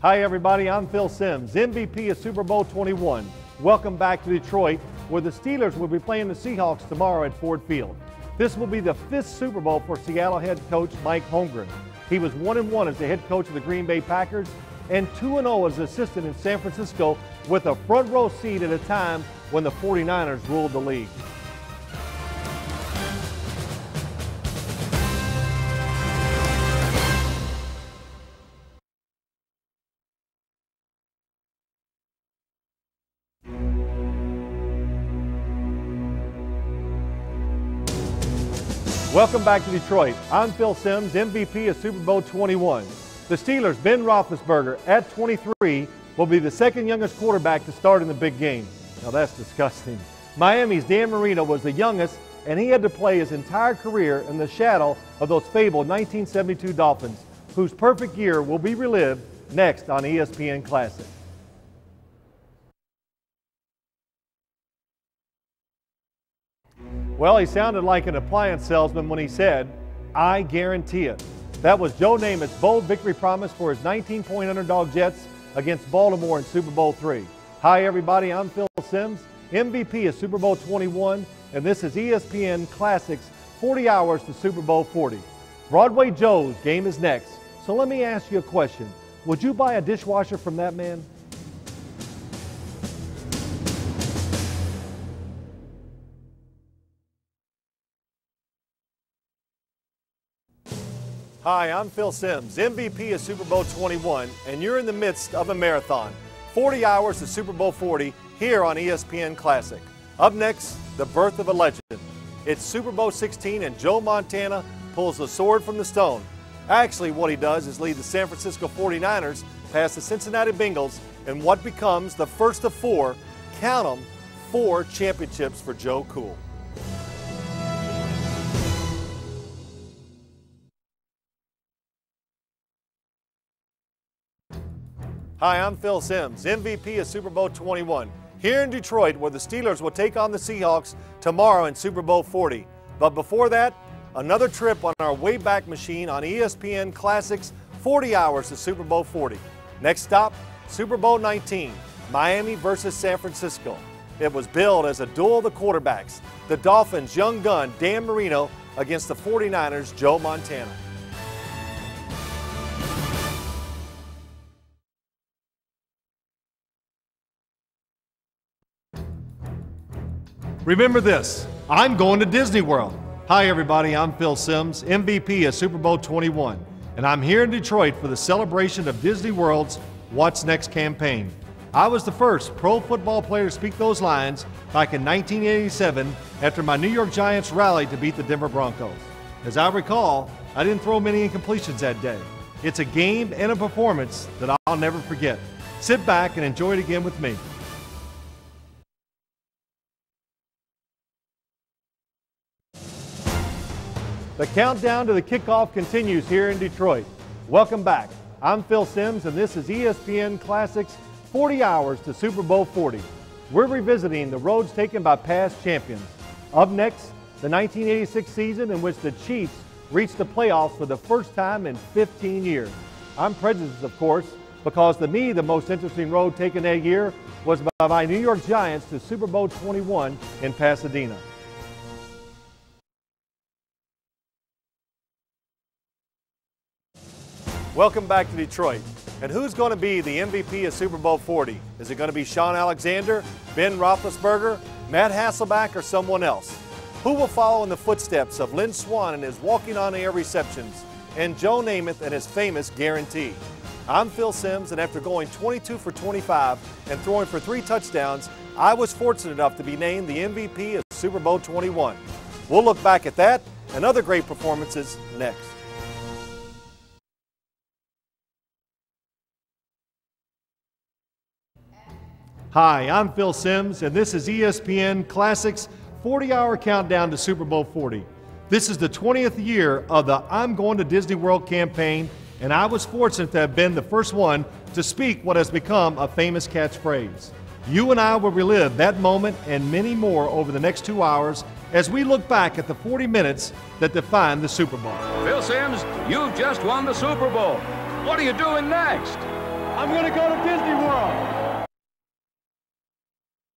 Hi everybody, I'm Phil Simms, MVP of Super Bowl 21. Welcome back to Detroit, where the Steelers will be playing the Seahawks tomorrow at Ford Field. This will be the 5th Super Bowl for Seattle head coach Mike Holmgren. He was 1-1 as the head coach of the Green Bay Packers and 2-0 as assistant in San Francisco with a front row seat at a time when the 49ers ruled the league. Welcome back to Detroit. I'm Phil Simms, MVP of Super Bowl 21. The Steelers' Ben Roethlisberger, at 23, will be the second youngest quarterback to start in the big game. Now that's disgusting. Miami's Dan Marino was the youngest, and he had to play his entire career in the shadow of those fabled 1972 Dolphins, whose perfect year will be relived next on ESPN Classic. Well, he sounded like an appliance salesman when he said, "I guarantee it." That was Joe Namath's bold victory promise for his 19-point underdog Jets against Baltimore in Super Bowl III. Hi everybody, I'm Phil Simms, MVP of Super Bowl 21, and this is ESPN Classic's 40 Hours to Super Bowl 40. Broadway Joe's game is next, so let me ask you a question. Would you buy a dishwasher from that man? Hi, I'm Phil Simms, MVP of Super Bowl 21, and you're in the midst of a marathon. 40 hours to Super Bowl 40 here on ESPN Classic. Up next, the birth of a legend. It's Super Bowl 16 and Joe Montana pulls the sword from the stone. Actually, what he does is lead the San Francisco 49ers past the Cincinnati Bengals in what becomes the first of four, count them, 4 championships for Joe Cool. Hi, I'm Phil Simms, MVP of Super Bowl 21, here in Detroit, where the Steelers will take on the Seahawks tomorrow in Super Bowl 40. But before that, another trip on our Wayback Machine on ESPN Classic's 40 Hours to Super Bowl 40. Next stop, Super Bowl 19, Miami versus San Francisco. It was billed as a duel of the quarterbacks, the Dolphins' young gun Dan Marino against the 49ers' Joe Montana. Remember this, I'm going to Disney World. Hi everybody, I'm Phil Simms, MVP of Super Bowl 21, and I'm here in Detroit for the celebration of Disney World's What's Next campaign. I was the first pro football player to speak those lines back in 1987 after my New York Giants rallied to beat the Denver Broncos. As I recall, I didn't throw many incompletions that day. It's a game and a performance that I'll never forget. Sit back and enjoy it again with me. The countdown to the kickoff continues here in Detroit. Welcome back. I'm Phil Simms, and this is ESPN Classic's 40 Hours to Super Bowl 40. We're revisiting the roads taken by past champions. Up next, the 1986 season in which the Chiefs reached the playoffs for the first time in 15 years. I'm prejudiced, of course, because to me, the most interesting road taken that year was by my New York Giants to Super Bowl 21 in Pasadena. Welcome back to Detroit. And who's going to be the MVP of Super Bowl 40? Is it going to be Shaun Alexander, Ben Roethlisberger, Matt Hasselbeck, or someone else? Who will follow in the footsteps of Lynn Swann and his walking on air receptions, and Joe Namath and his famous guarantee? I'm Phil Simms, and after going 22 for 25 and throwing for 3 touchdowns, I was fortunate enough to be named the MVP of Super Bowl 21. We'll look back at that and other great performances next. Hi, I'm Phil Simms, and this is ESPN Classic's 40-hour countdown to Super Bowl 40. This is the 20th year of the I'm Going to Disney World campaign, and I was fortunate to have been the first one to speak what has become a famous catchphrase. You and I will relive that moment and many more over the next 2 hours as we look back at the 40 minutes that defined the Super Bowl. Phil Simms, you've just won the Super Bowl. What are you doing next? I'm going to go to Disney World.